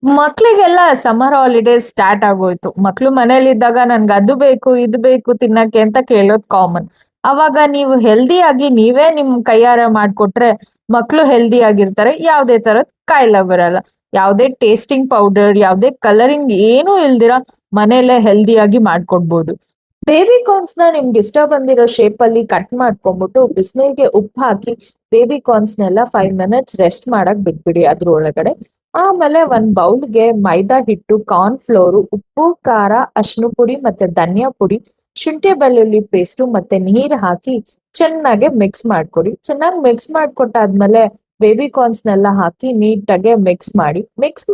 ಮಕ್ಳಿಗೆಲ್ಲ summer holidays start ಆಗೋಯ್ತು. ಮಕ್ಳು ಮನೇಲಿದ್ದಾಗ ನನ್ಗೆ ಅದು ಬೇಕು, ಇದು ಬೇಕು ತಿನ್ನಕ್ಕೆ ಅಂತ ಕೇಳೋದು ಕಾಮನ್. ಅವಾಗ ನೀವು ಹೆಲ್ದಿ ಆಗಿ ನೀವೇ ನಿಮ್ ಕೈಯಾರೆ ಮಾಡ್ಕೊಟ್ರೆ ಮಕ್ಳು ಹೆಲ್ದಿ ಆಗಿರ್ತಾರೆ. ಯಾವುದೇ ತರದ್ ಕಾಯಿಲೆ ಬರಲ್ಲ. ಯಾವುದೇ ಟೇಸ್ಟಿಂಗ್ ಪೌಡರ್, ಯಾವುದೇ ಕಲರಿಂಗ್ ಏನೂ ಇಲ್ದಿರ ಮನೇಲೆ ಹೆಲ್ದಿ ಆಗಿ ಮಾಡ್ಕೊಡ್ಬೋದು. ಬೇಬಿ ಕಾರ್ನ್ಸ್ ನ ನಿಮ್ಗೆ ಇಷ್ಟ ಬಂದಿರೋ ಶೇಪ್ ಅಲ್ಲಿ ಕಟ್ ಮಾಡ್ಕೊಂಡ್ಬಿಟ್ಟು ಬಿಸಿನೀರಿಗೆ ಉಪ್ಪು ಹಾಕಿ ಬೇಬಿ ಕಾರ್ನ್ಸ್ ನೆಲ್ಲ 5 ಮಿನಿಟ್ಸ್ ರೆಸ್ಟ್ ಮಾಡಕ್ ಬಿಟ್ಬಿಡಿ ಅದ್ರ ಒಳಗಡೆ. ಆಮೇಲೆ ಒಂದ್ ಬೌಲ್ಗೆ ಮೈದಾ ಹಿಟ್ಟು, ಕಾರ್ನ್ ಫ್ಲೋರು, ಉಪ್ಪು, ಖಾರ, ಅರಿಶಿನ ಪುಡಿ ಮತ್ತೆ ಧನಿಯಾ ಪುಡಿ, ಶುಂಠಿ ಬೆಳ್ಳುಳ್ಳಿ ಪೇಸ್ಟು ಮತ್ತೆ ನೀರ್ ಹಾಕಿ ಚೆನ್ನಾಗಿ ಮಿಕ್ಸ್ ಮಾಡ್ಕೊಡಿ. ಚೆನ್ನಾಗಿ ಮಿಕ್ಸ್ ಮಾಡ್ಕೊಟ್ಟಾದ್ಮೇಲೆ ಬೇಬಿ ಕಾರ್ನ್ಸ್ ನೆಲ್ಲ ಹಾಕಿ ನೀಟಾಗೆ ಮಿಕ್ಸ್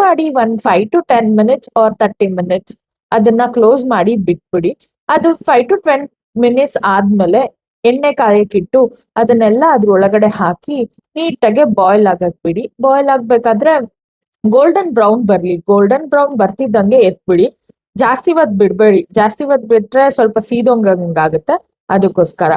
ಮಾಡಿ ಒಂದ್ 5 to 10 ಮಿನಿಟ್ಸ್ ಆರ್ 30 ಮಿನಿಟ್ಸ್ ಅದನ್ನ ಕ್ಲೋಸ್ ಮಾಡಿ ಬಿಟ್ಬಿಡಿ. ಅದು 5 to 10 ಮಿನಿಟ್ಸ್ ಆದ್ಮೇಲೆ ಎಣ್ಣೆ ಕಾಯಕ್ಕಿಟ್ಟು ಅದನ್ನೆಲ್ಲ ಅದ್ರ ಒಳಗಡೆ ಹಾಕಿ ನೀಟಾಗೆ ಬಾಯ್ಲ್ ಆಗಕ್ ಬಿಡಿ. ಬಾಯ್ಲ್ ಆಗ್ಬೇಕಾದ್ರೆ ಗೋಲ್ಡನ್ ಬ್ರೌನ್ ಬರ್ಲಿ. ಗೋಲ್ಡನ್ ಬ್ರೌನ್ ಬರ್ತಿದ್ದಂಗೆ ಎತ್ಬಿಡಿ. ಜಾಸ್ತಿ ಹೊತ್ತು ಬಿಡ್ಬೇಡಿ. ಜಾಸ್ತಿ ಹೊತ್ತು ಬಿಟ್ರೆ ಸ್ವಲ್ಪ ಸೀದೋಂಗಾಗುತ್ತೆ. ಅದಕ್ಕೋಸ್ಕರ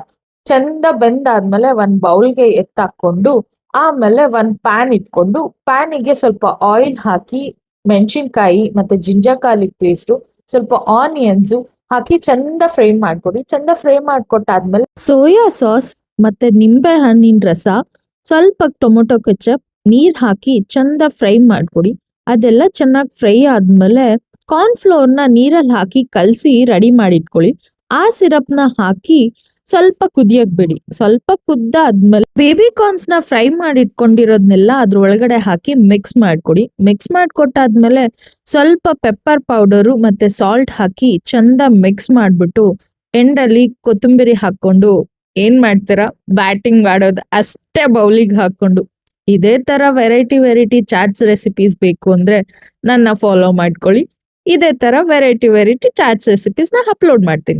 ಚಂದ ಬೆಂದಾದ್ಮೇಲೆ ಒಂದ್ ಬೌಲ್ಗೆ ಎತ್ತಾಕೊಂಡು ಆಮೇಲೆ ಒಂದ್ ಪ್ಯಾನ್ ಇಟ್ಕೊಂಡು ಪ್ಯಾನಿಗೆ ಸ್ವಲ್ಪ ಆಯಿಲ್ ಹಾಕಿ ಮೆಣಸಿನ್ಕಾಯಿ ಮತ್ತೆ ಜಿಂಜರ್ ಗಾರ್ಲಿಕ್ ಪೇಸ್ಟು, ಸ್ವಲ್ಪ ಆನಿಯನ್ಸು ಹಾಕಿ ಚಂದ ಫ್ರೈ ಮಾಡ್ಕೊಡಿ. ಚಂದ ಫ್ರೈ ಮಾಡ್ಕೊಟ್ಟಾದ್ಮೇಲೆ ಸೋಯಾ ಸಾಸ್ ಮತ್ತೆ ನಿಂಬೆ ಹಣ್ಣಿನ ರಸ, ಸ್ವಲ್ಪ ಟೊಮೊಟೊ ಕೆಚಪ್, ನೀರ್ ಹಾಕಿ ಚಂದ ಫ್ರೈ ಮಾಡ್ಕೊಡಿ. ಅದೆಲ್ಲ ಚೆನ್ನಾಗಿ ಫ್ರೈ ಆದ್ಮೇಲೆ ಕಾರ್ನ್ ಫ್ಲೋರ್ನ ನೀರಲ್ಲಿ ಹಾಕಿ ಕಲಸಿ ರೆಡಿ ಮಾಡಿಟ್ಕೊಳ್ಳಿ. ಆ ಸಿರಪ್ನ ಹಾಕಿ ಸ್ವಲ್ಪ ಕುದಿಯಕ್ ಬಿಡಿ. ಸ್ವಲ್ಪ ಕುದ್ದಾದ್ಮೇಲೆ ಬೇಬಿ ಕಾರ್ನ್ಸ್ ನ ಫ್ರೈ ಮಾಡಿಟ್ಕೊಂಡಿರೋದ್ನೆಲ್ಲ ಅದ್ರ ಒಳಗಡೆ ಹಾಕಿ ಮಿಕ್ಸ್ ಮಾಡ್ಕೊಡಿ. ಮಿಕ್ಸ್ ಮಾಡ್ಕೊಟ್ಟಾದ್ಮೇಲೆ ಸ್ವಲ್ಪ ಪೆಪ್ಪರ್ ಪೌಡರು ಮತ್ತೆ ಸಾಲ್ಟ್ ಹಾಕಿ ಚಂದ ಮಿಕ್ಸ್ ಮಾಡ್ಬಿಟ್ಟು ಎಂಡಲ್ಲಿ ಕೊತ್ತಂಬರಿ ಹಾಕೊಂಡು ಏನ್ ಮಾಡ್ತೀರಾ, ಬ್ಯಾಟಿಂಗ್ ಮಾಡೋದು ಅಷ್ಟೇ ಬೌಲಿಗೆ ಹಾಕೊಂಡು. ಇದೇ ತರ ವೆರೈಟಿ ಚಾಟ್ಸ್ ರೆಸಿಪೀಸ್ ಬೇಕು ಅಂದ್ರೆ ನನ್ನ ಫಾಲೋ ಮಾಡ್ಕೊಳ್ಳಿ. ಇದೇ ತರ ವೆರೈಟಿ ಚಾಟ್ಸ್ ರೆಸಿಪೀಸ್ ನ ಅಪ್ಲೋಡ್ ಮಾಡ್ತೀನಿ.